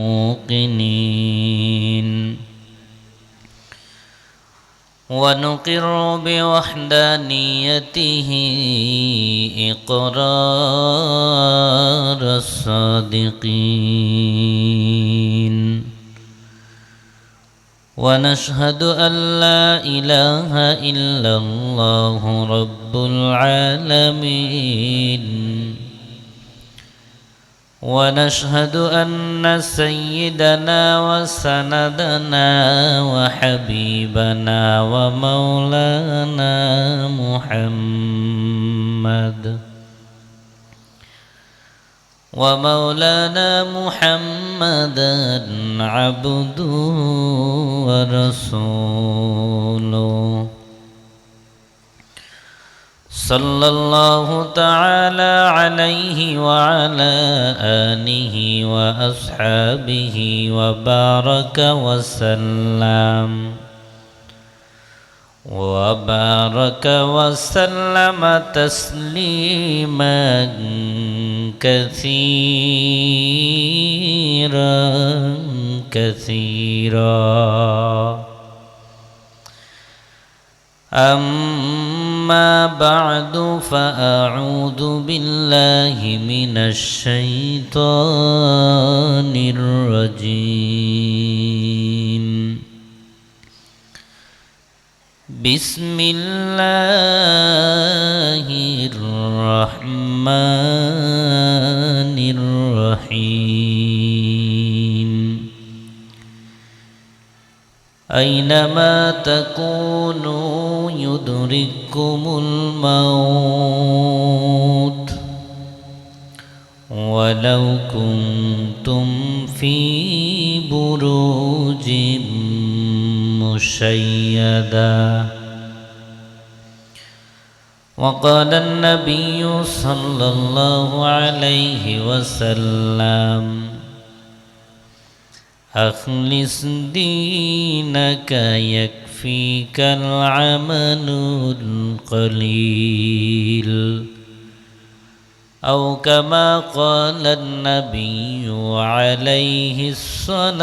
موقنين ونقر بوحدانيته إقرار الصادقين ونشهد أن لا إله إلا الله رب العالمين ونشهد أن سيدنا وسندنا وحبيبنا ومولانا محمدا عبده ورسوله صلى الله تعالى عليه وعلى آله وأصحابه وبارك وسلم تسليما كثيرا أما بعد فأعوذ بالله من الشيطان الرجيم بسم الله الرحمن الرحيم أينما تكونوا يدرككم الموت ولو كنتم في بروج مشيدة وقال النبي صلى الله عليه وسلم أخلص دينك يكفيك العمل القليل أو كما قال النبي عليه الصلاة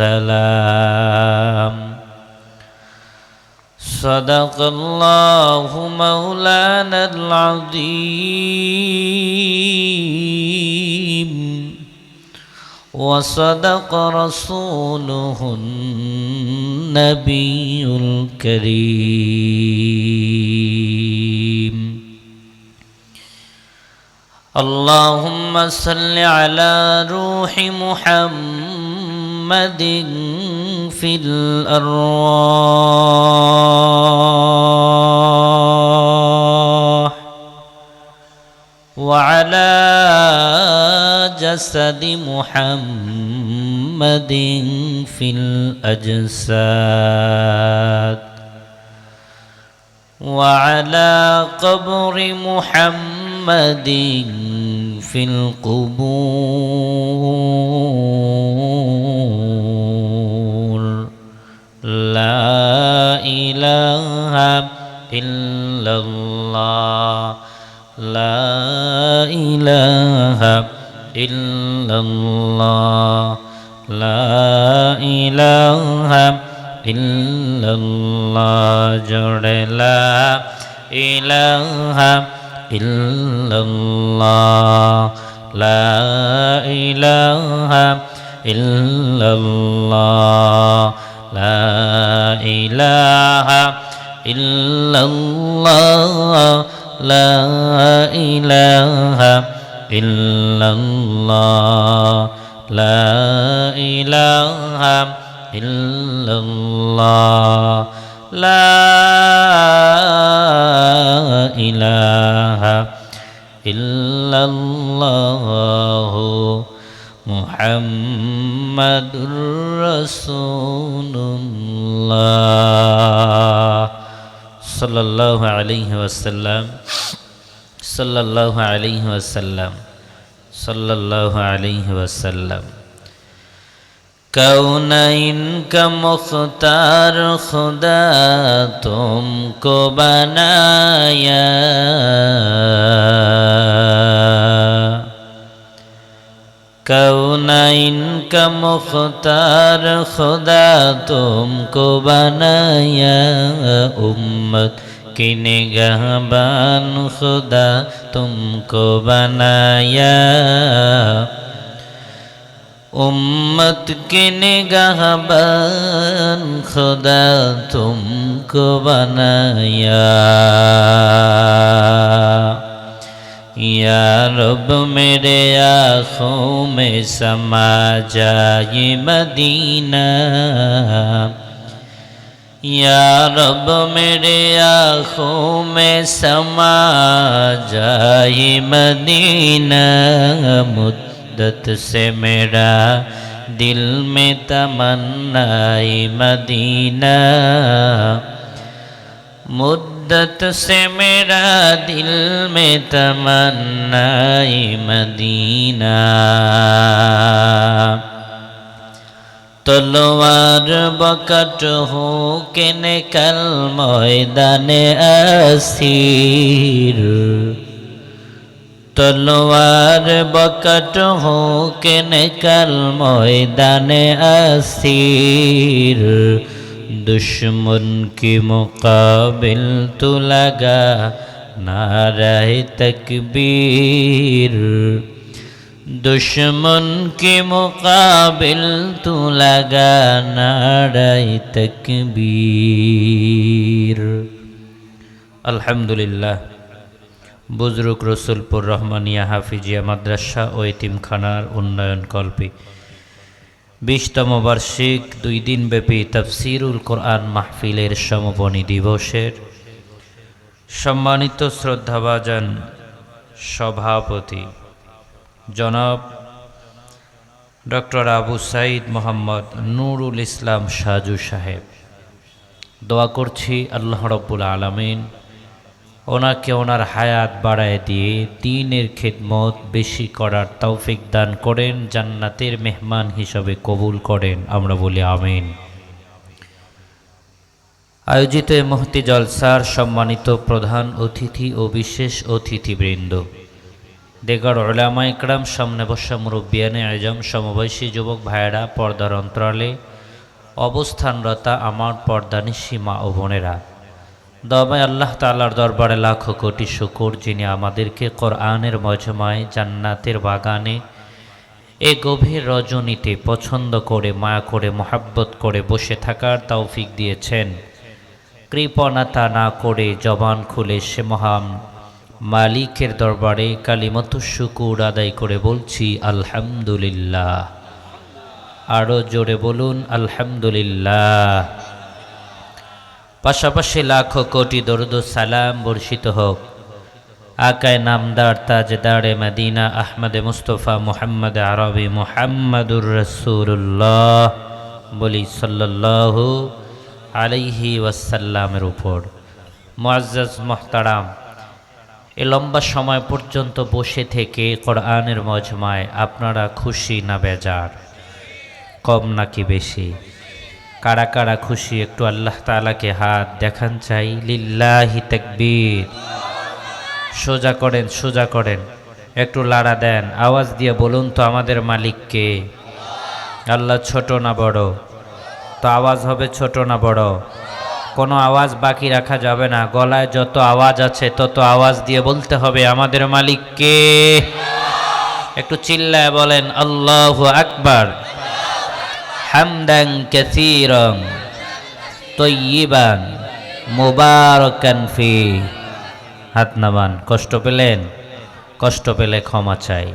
والسلام صدق الله مولانا العظيم وصدق رسوله النبي الكريم اللهم صل على روح محمد في الأرواح وعلى جسد محمد في الأجساد وعلى قبر محمد في القبور لا إله إلا الله لا إله إلا الله لا إله إلا الله جل لا إله إلا الله لا إله إلا الله لا إله إلا الله لا إله إلا الله لا إله إلا الله لا إله إلا الله محمد رسول الله صلى الله عليه وسلم صلى الله عليه وسلم صلى الله عليه وسلم कौनैन का मुख्तार खुदा तुमको बनाया कौनाइन का मुख्तार खुदा तुमको बनाया, उम्मत की निगहबान खुदा तुमको बनाया, उम्मत की निगहबान खुदा तुमको बनाया। या रब मेरे आँखों में समा जाए मदीना, या रब मेरे आँखों में समा जाए मदीना, मुद्दत से मेरा दिल में तमन्नाए मदीना, मुद्दत से मेरा दिल में तमन्नाए मदीना। तलवार बकट हो के निकल मैदाने असीर, तलवार बकट हो के निकल मैदाने असीर, दुश्मन के मुकाबिल तो लगा नारे तकबीर, दुश्मन के मुकाबिल तो लगा नारे तकबीर। अल्हम्दुलिल्लाह। बुजुर्ग रसूलपुर रहमानिया हाफिजिया माद्रासा ও এতিমখানার উন্নয়ন কল্পে 20তম বার্ষিক 2 দিনব্যাপী তাফসীরুল কোরআন মাহফিলের সমাপনী দিবসের সম্মানিত শ্রদ্ধাভাজন সভাপতি জনাব ডক্টর আবু সাইদ মোহাম্মদ নুরুল ইসলাম সাজু সাহেব, দোয়া করছি আল্লাহ রাব্বুল আলামিন ওনাকে ওনার হায়াত বাড়ায় দিয়ে দ্বীনের খিদমত বেশি করার তৌফিক দান করেন, জান্নাতের মেহমান হিসাবে কবুল করেন। আমরা বলি আমিন। আয়োজিত মুফতি জলসার সম্মানিত প্রধান অতিথি ও বিশেষ অতিথিবৃন্দ, দেগার উলামা ইকরাম, সামনে বসা মুরব্বিয়ানে আজম, সমবয়সী যুবক ভাইয়েরা, পর্দার অন্তরালে অবস্থানরতা আমার পর্দানিশী মা ও বোনেরা, দয়াময় আল্লাহ তাআলার দরবারে লাখো কোটি শুকর, যিনি আমাদেরকে কোরআনের মজমায় জান্নাতের বাগানে এ গভীর রজনীতে পছন্দ করে, মায়া করে, মোহাব্বত করে বসে থাকার তৌফিক দিয়েছেন। কৃপণতা না করে জবান খুলে সে মহান মালিকের দরবারে কালিমাতুশ শুকুর আদায় করে বলছি আলহামদুলিল্লাহ। আরও জোরে বলুন আলহামদুলিল্লাহ। পাশাপাশি লাখো কোটি দরুদ ও সালাম বর্ষিত হোক আকায় নামদার তাজদারে মদিনা আহমদে মুস্তফা মুহাম্মদ আরবি মুহাম্মদুর রাসূলুল্লাহ বলি সাল্লাল্লাহু আলাইহি ওয়াসাল্লামের উপর। মুআজ্জাজ মুহতারাম, এ লম্বা সময় পর্যন্ত বসে থেকে কোরআনের মজমায় আপনারা খুশি না বেজার? কম নাকি বেশি? কারা কারা খুশি একটু আল্লাহ তাআলাকে হাত দেখান চাই। লিল্লাহি তাকবীর। সোজা করেন, সোজা করেন, একটু লাড়া দেন, আওয়াজ দিয়ে বলুন তো আমাদের মালিককে। আল্লাহ ছোট না বড়? তো আওয়াজ হবে ছোট না বড়? কোনো আওয়াজ বাকি রাখা যাবে না। গলায় যত আওয়াজ আছে তত আওয়াজ দিয়ে বলতে হবে আমাদের মালিককে। একটু চিল্লায় বলেন আল্লাহু আকবার। হামদান কাসীরান তাইয়িবান মুবারাকান ফি। হাত নামান। কষ্ট পেলেন? কষ্ট পেলে ক্ষমা চাই।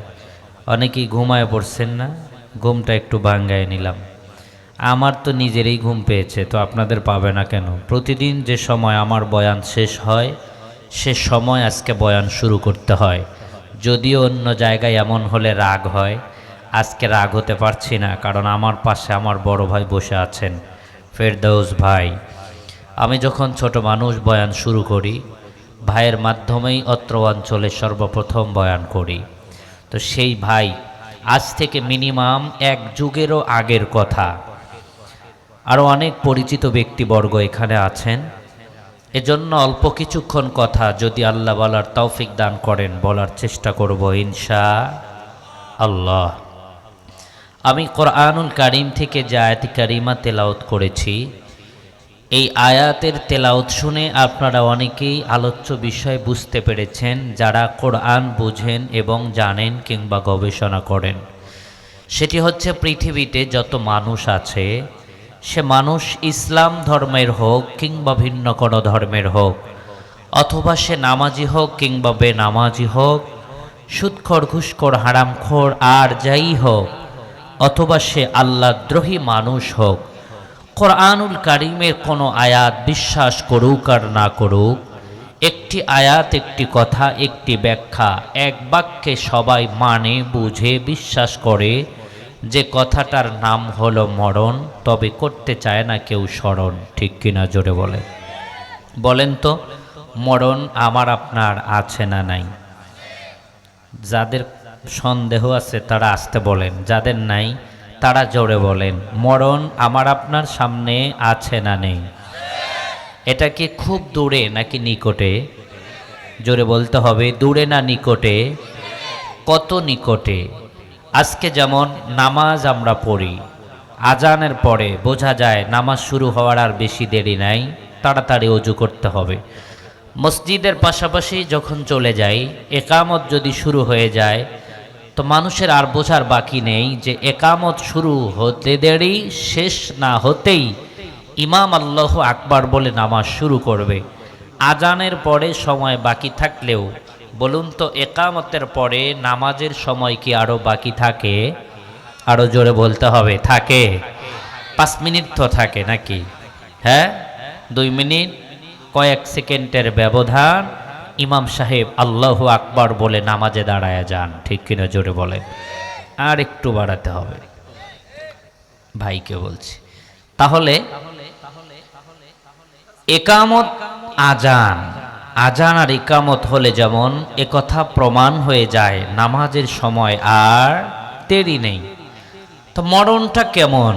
অনেকেই ঘুমায় পড়ছেন না, ঘুমটা একটু ভাঙ্গায় নিলাম। আমার তো নিজেরই ঘুম পেয়েছে, তো আপনাদের পাবে না কেন? প্রতিদিন যে সময় আমার বয়ান শেষ হয় সে সময় আজকে বয়ান শুরু করতে হয়। যদিও অন্য জায়গায় এমন হলে রাগ হয়, আজকে রাগ হতে পারছি না, কারণ আমার পাশে আমার বড় ভাই বসে আছেন, ফেরদৌস ভাই। আমি যখন ছোট মানুষ বয়ান শুরু করি, ভাইয়ের মাধ্যমেই অত্র অঞ্চলে সর্বপ্রথম বয়ান করি। তো সেই ভাই আজ থেকে মিনিমাম 1 যুগেরও আগের কথা। আরও অনেক পরিচিত ব্যক্তিবর্গ এখানে আছেন, এজন্য অল্প কিছুক্ষণ কথা যদি আল্লাহ বলার তৌফিক দান করেন বলার চেষ্টা করব ইনশা আল্লাহ। আমি কোরআনুল কারীম থেকে যে আয়াত কারিমা তেলাওয়াত করেছি, এই আয়াতের তেলাওয়াত শুনে আপনারা অনেকেই আলোচ্য বিষয় বুঝতে পেরেছেন, যারা কোরআন বুঝেন এবং জানেন কিংবা গবেষণা করেন। সেটি হচ্ছে পৃথিবীতে যত মানুষ আছে, সে মানুষ ইসলাম ধর্মের হোক কিংবা ভিন্ন কোনো ধর্মের হোক, অথবা সে নামাজি হোক কিংবা বেনামাজি হোক, সুদখোর ঘুষখোর হারামখোর আর যাই হোক, অথবা সে আল্লাহদ্রোহী মানুষ হোক, কোরআনুল কারীমের কোনো আয়াত বিশ্বাস করুক আর না করুক, একটি আয়াত, একটি কথা, একটি ব্যাখ্যা, এক বাক্যে সবাই মানে, বুঝে, বিশ্বাস করে যে কথাটার নাম হলো মরণ, তবে করতে চায় না কেউ স্মরণ। ঠিক কিনা জোরে বলেন তো, মরণ আমার আপনার আছে না নাই? যাদের সন্দেহ আছে তারা আসতে বলেন, যাদের নাই তারা জোরে বলেন, মরণ আমার আপনার সামনে আছে না নেই? এটা কি খুব দূরে নাকি নিকটে? জোরে বলতে হবে, দূরে না নিকটে? কত নিকটে? আজকে যেমন নামাজ আমরা পড়ি, আজানের পরে বোঝা যায় নামাজ শুরু হওয়ার আর বেশি দেরি নাই, তাড়াতাড়ি ওযু করতে হবে। মসজিদের পাশাপাশি যখন চলে যাই, একামত যদি শুরু হয়ে যায়, তো মানুষের আর বোঝার বাকি নেই যে একামত শুরু হতে দেরি, শেষ না হতেই ইমাম আল্লাহু আকবার বলে নামাজ শুরু করবে। আজানের পরে সময় বাকি থাকলেও বলুন তো, একামতের পরে নামাজের সময় কি আরও বাকি থাকে? আরও জোরে বলতে হবে, থাকে? 5 মিনিট তো থাকে নাকি? হ্যাঁ, 2 মিনিট, কয়েক সেকেন্ডের ব্যবধান, ইমাম সাহেব আল্লাহু আকবার বলে নামাজে দাঁড়ায় যান। ঠিক কিনা জোরে বলেন? আর একটু বাড়াতে হবে, ভাইকে বলছি। তাহলে একামত, আজান, আজান আর ইকামত হলে যেমন একথা প্রমাণ হয়ে যায় নামাজের সময় আর দেরি নেই, তো মরণটা কেমন?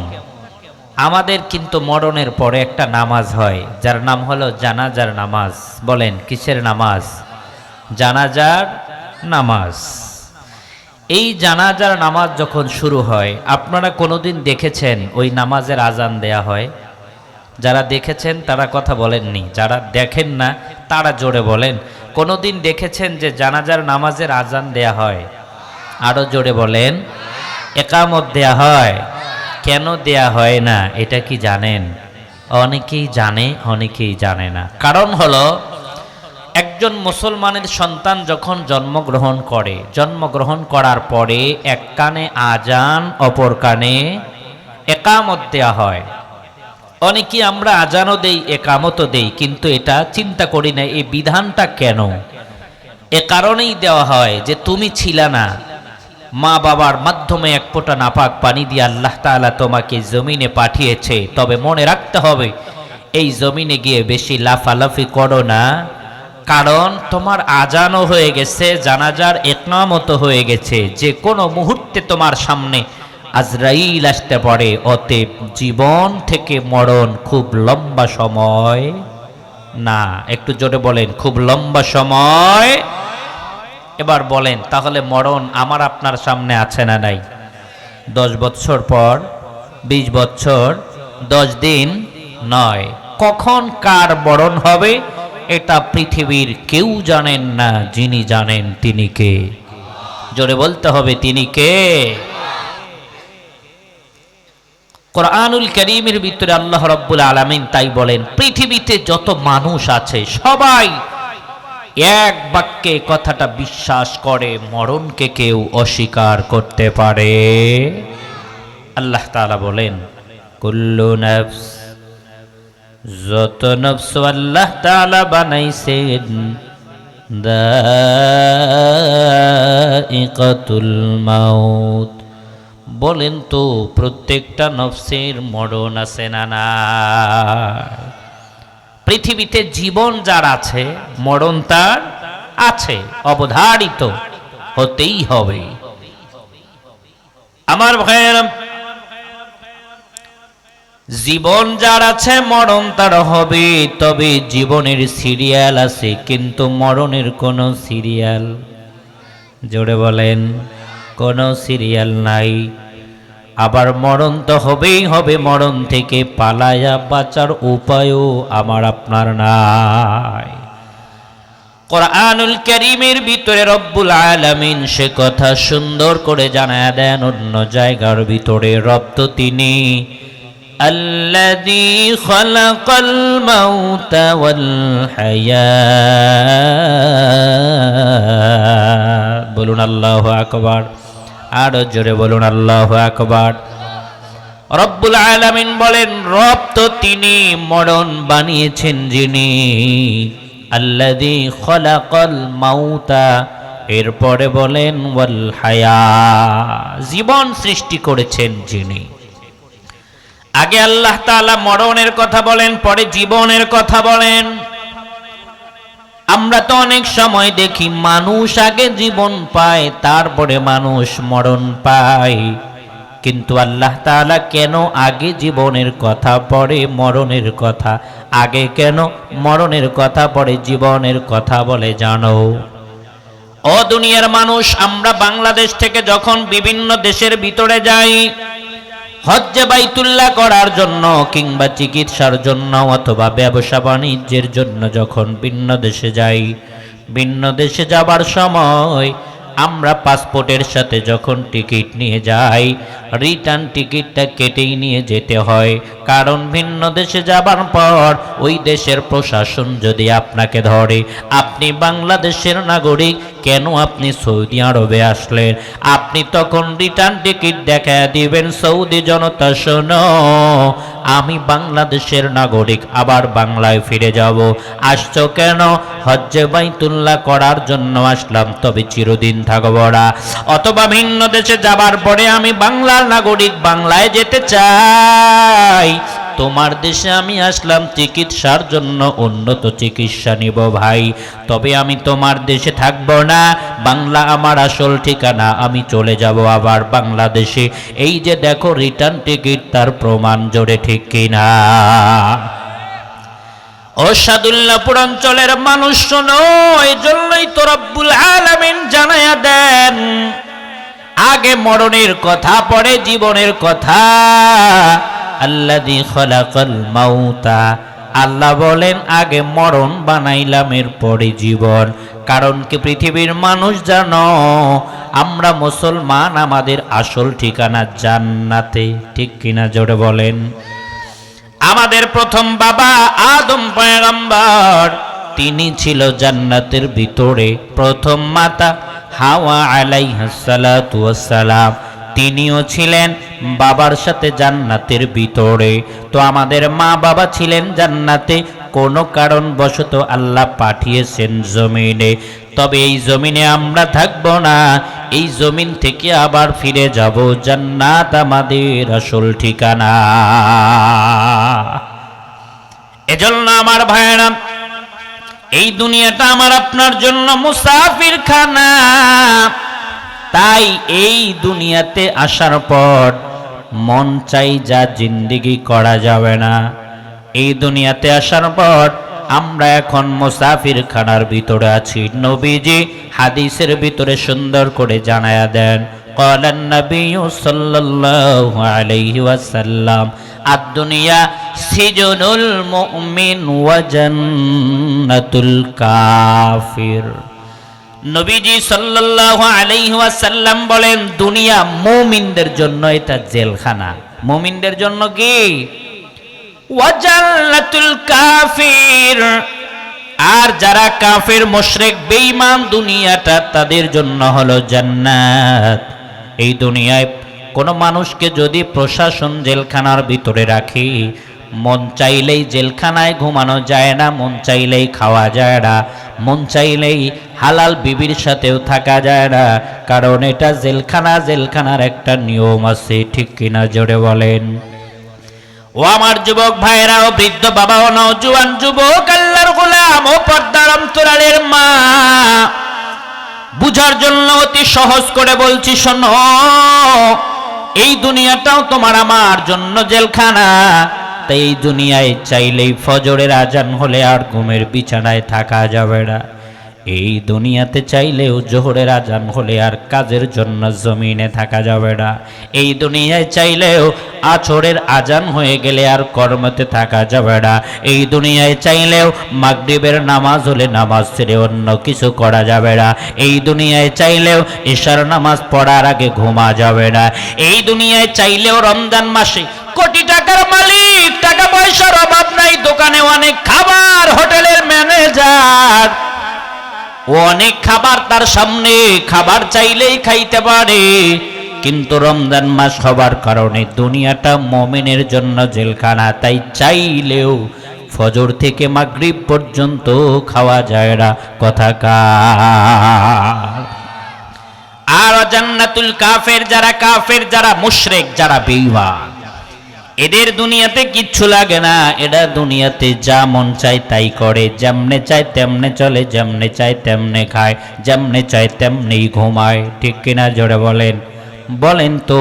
আমাদের কিন্তু মরণের পরে একটা নামাজ হয়, যার নাম হলো জানাজার নামাজ। বলেন, কিসের নামাজ? জানাজার নামাজ। এই জানাজার নামাজ যখন শুরু হয়, আপনারা কোনোদিন দেখেছেন ওই নামাজের আজান দেয়া হয়? যারা দেখেছেন তারা কথা বলেননি, যারা দেখেন না তারা জোরে বলেন, কোনোদিন দেখেছেন যে জানাজার নামাজের আজান দেয়া হয়? আরো জোরে বলেন। একামত দেয়া হয়? কেন দেয়া হয় না এটা কি জানেন? অনেকেই জানে, অনেকেই জানে না। কারণ হলো, একজন মুসলমানের সন্তান যখন জন্মগ্রহণ করে, জন্মগ্রহণ করার পরে এক কানে আজান, অপর কানে একামত দেয়া হয়। অনেকেই আমরা আজানও দেই, একামতও দেই, কিন্তু এটা চিন্তা করি না এই বিধানটা কেন। এ কারণেই দেওয়া হয় যে তুমি ছিলা না, মা বাবার মাধ্যমে এক ফোঁটা নাপাক পানি দিয়ে আল্লাহ তাআলা তোমাকে জমিনে পাঠিয়েছে, তবে মনে রাখতে হবে এই জমিনে গিয়ে বেশি লাফালাফি করো না, কারণ তোমার আজানও হয়ে গেছে, জানাজার ইকামতও হয়ে গেছে, যে কোনো মুহূর্তে তোমার সামনে আজরাইল আসতে পারে। অতএব জীবন থেকে মরণ খুব লম্বা সময় না। একটু জোরে বলেন, খুব লম্বা সময়। এবার বলেন, তাহলে মরণ আমার আপনার সামনে আছে না নাই? 10 বছর পর, 20 বছর, 10 দিন নয়। কখন কার মরণ হবে এটা পৃথিবীর কেউ জানেন না, যিনি জানেন তিনি কে? জোরে বলতে হবে, তিনি কে? কোরআনুল কারীমের ভিতরে আল্লাহ রাব্বুল আলামিন তাই বলেন, পৃথিবীতে যত মানুষ আছে সবাই এক বাক্যে কথাটা বিশ্বাস করে, মরণকে কেউ অস্বীকার করতে পারে? আল্লাহ তাআলা বলেন, কুল্লু নফস, যত নফস আল্লাহ তাআলা বানাইছেন, দাইকাতুল মাউত। বলেন তো, প্রত্যেকটা নফসের মরণ আছে না না? পৃথিবীতে জীবন যার আছে, মরণ তার আছে, অবধারিত, হতেই হবে। আমার ভাইয়েরা, জীবন যার আছে মরণ তার হবে, তবে জীবনের সিরিয়াল আছে, কিন্তু মরণের কোনো সিরিয়াল, জোরে বলেন, কোনো সিরিয়াল নাই। আবার মরণ তো হবেই হবে, মরণ থেকে পালায়া বাঁচার উপায়ও আমার আপনার নাই। কোরআনুল কারীমের ভিতরে রব্বুল আলামিন সে কথা সুন্দর করে জানায়া দেন অন্য জায়গার ভিতরে। রব তো তিনি আল্লাযী খালাকাল মাউতা ওয়াল হায়াত। বলুন আল্লাহু আকবার, আরো জোরে বলুন আল্লাহু আকবার। রব্বুল আলামিন বলেন রব তো তিনি, মরণ বানিয়েছেন যিনি। আল্লাযী খালাকাল মাউতা, এরপরে বলেন ওয়াল হায়া, জীবন সৃষ্টি করেছেন যিনি। আগে আল্লাহ তাআলা মরণের কথা বলেন, পরে জীবনের কথা বলেন। আমরা তো অনেক সময় দেখি মানুষ আগে জীবন পায়, তারপরে মানুষ মরণ পায়। কিন্তু আল্লাহ তাআলা কেন আগে জীবনের কথা পরে মরণের কথা, আগে কেন মরণের কথা পরে জীবনের কথা বলে জানো? ও দুনিয়ার মানুষ, আমরা বাংলাদেশ থেকে যখন বিভিন্ন দেশের ভিতরে যাই হজ্জে বাইতুল্লাহ করার জন্য কিংবা চিকিৎসার জন্য অথবা ব্যবসা বাণিজ্যের জন্য যখন ভিন্ন দেশে যাই, ভিন্ন দেশে যাবার সময় আমরা পাসপোর্টের সাথে যখন টিকিট নিয়ে যাই, রিটার্ন টিকিটটা কেটেই নিয়ে যেতে হয়। কারণ ভিন্ন দেশে যাবার পর ওই দেশের প্রশাসন যদি আপনাকে ধরে, আপনি বাংলাদেশের নাগরিক, কেন আপনি সৌদি আরবে আসলেন, আপনি তখন রিটার্ন টিকিট দেখায় দিবেন, সৌদি জনতা শোনো, আমি বাংলাদেশের নাগরিক, আবার বাংলায় ফিরে যাব। আসছো কেন? হজ্জে বাইতুল্লাহ করার জন্য আসলাম, তবে চিরদিন থাকবো না। অথবা ভিন্ন দেশে যাবার পরে আমি বাংলার নাগরিক, বাংলায় যেতে চাই, তোমার দেশে আমি আসলাম চিকিৎসার জন্য, উন্নত চিকিৎসা নিব ভাই, তবে আমি তোমার দেশে থাকবো না, বাংলা আমার আসল ঠিকানা, আমি চলে যাব আবার বাংলাদেশে। এই যে দেখো রিটার্ন টিকিট, তার প্রমাণ জোরে ঠিক কিনা? ও সাদুল্লাহপুর অঞ্চলের মানুষ শোনো, এই জন্যই তো রব্বুল আলামিন জানায়া দেন আগে মরণের কথা পরে জীবনের কথা। আল্লাযী খালাকাল মাউতা, আল্লাহ বলেন আগে মরণ বানাইলাম এরপরে জীবন। কারণ কি পৃথিবীর মানুষ জানো, আমরা মুসলমান, আমাদের আসল ঠিকানা জান্নাতে, ঠিক কিনা জোরে বলেন? আমাদের প্রথম বাবা আদম পয়গম্বর, তিনি ছিল জান্নাতের ভিতরে। প্রথম মাতা হাওয়া আলাইহিস সালাতু ওয়াস সালাম, তিনিও ছিলেন বাবার সাথে জান্নাতের ভিতরে। তো আমাদের মা বাবা ছিলেন জান্নাতে, কোনো কারণবশত আল্লাহ পাঠিয়েছেন জমিনে। তবে এই জমিনে আমরা থাকবো না, এই জমিন থেকে আবার ফিরে যাব, জান্নাত আমাদের আসল ঠিকানা। এজন্য আমার ভাইরা, এই দুনিয়াটা আমার আপনার জন্য মুসাফির খানা। তাই এই দুনিয়াতে আসার পর মন চাই যা জিন্দেগি করা যাবে না। এই দুনিয়াতে আসার পর আমরা এখন মুসাফির খানার ভিতরে আছি। নবীজি হাদিসের ভিতরে সুন্দর করে জানায়া দেন, ক্বালান নবিয়্যু সাল্লাল্লাহু আলাইহি ওয়াসাল্লাম, আদ-দুনিয়া সিজনুল মুমিন ওয়া জান্নাতুল কাফির। নবীজি সাল্লাল্লাহু আলাইহি ওয়াসাল্লাম বলেন, দুনিয়া মুমিনদের জন্য এটা জেলখানা। মুমিনদের জন্য কি? ওয়া জান্নাতুল কাফির, আর যারা কাফের মুশরিক বেঈমান, দুনিয়াটা তাদের জন্য হলো জান্নাত। এই দুনিয়ায় কোনো মানুষকে যদি প্রশাসন জেলখানার ভিতরে রাখে, মন চাইলেই জেলখানায় ঘুমানো যায় না, মন চাইলেই খাওয়া যায় না, মন চাইলেই হালাল বিবির সাথেও থাকা যায় না। কারণ এটা জেলখানা, জেলখানার একটা নিয়ম আছে, ঠিক কিনা জোরে বলেন? ও আমার যুবক ভাইরা, ও বৃদ্ধ বাবা, ও নওজোয়ান যুবক, আল্লাহর গোলাম, ও পর্দার অন্তরালের মা, বুঝার জন্য অতি সহজ করে বলছি শোনো, এই দুনিয়াটাও তোমার আমার জন্য জেলখানা। তাই এই দুনিয়ায় চাইলেই ফজরের আজান হলে আর ঘুমের বিছানায় থাকা যাবে না। এই দুনিয়াতে চাইলেও জোহরের আজান হলে আর কাজের জন্য জমিনে থাকা যাবে না। এই দুনিয়ায় চাইলেও আছরের আজান হয়ে গেলে আর কর্মতে থাকা যাবে না। এই দুনিয়ায় চাইলেও মাগরিবের নামাজ হলে নামাজ ছেড়ে অন্য কিছু করা যাবে না। এই দুনিয়ায় চাইলেও ঈশার নামাজ পড়ার আগে ঘুমা যাবে না। এই দুনিয়ায় চাইলেও রমজান মাসে কোটি টাকার মালিক, টাকা পয়সার অভাব নাই, দোকানে অনেক খাবার, হোটেলের ম্যানেজার, অনেক খাবার তার সামনে, খাবার চাইলেই খাইতে পারে, কিন্তু রমজান মাস হবার কারণে দুনিয়াটা মুমিনের জন্য জেলখানা। তাই চাইলেও ফজর থেকে মাগরিব পর্যন্ত খাওয়া যায় না। কথাকার। আর জান্নাতুল কাফের যারা মুশরিক, যারা বেঈমান, এদের দুনিয়াতে কিচ্ছু লাগে না। এরা দুনিয়াতে যা মন চায় তাই করে, যেমনে চায় তেমনে চলে, যেমনে চায় তেমনে খায়, যেমনে চায় তেমনি ঘুমায়। ঠিক কিনা জোরে বলেন তো।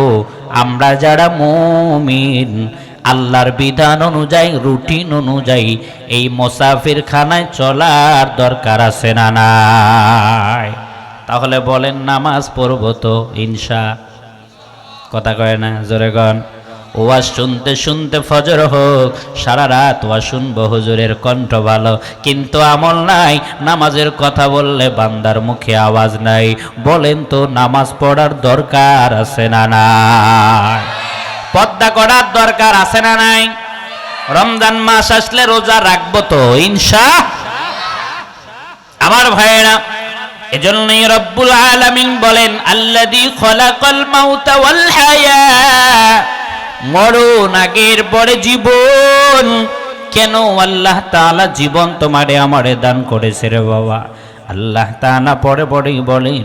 আমরা যারা মুমিন, আল্লাহর বিধান অনুযায়ী, রুটিন অনুযায়ী এই মুসাফির খানায় চলার দরকার আছে না নাই? তাহলে বলেন, নামাজ পড়বো তো ইনশা? কথা কয় না, জোরে কন। ওয়াজ শুনতে শুনতে ফজর হোক, সারা রাত ওয়াজ শুনবো, হুজুরের কণ্ঠ ভালো, কিন্তু আমল নাই। নামাজের কথা বললে বান্দার মুখে আওয়াজ নাই। বলেন তো, নামাজ পড়ার দরকার আছে না নাই? পর্দা করার দরকার আছে না নাই? রমজান মাস আসলে রোজা রাখবো তো ইনশা? আমার ভাইয়েরা, এজন্যই রব্বুল আলামিন বলেন, আল্লাযী খলাকাল মাউতা ওয়াল হায়া, মরণ আগের পরে জীবন। কেন আল্লাহ তাআলা জীবন তোমারে আমারে দান করেছে রে বাবা? আল্লাহ তাআলা পরে পরেই বলেন,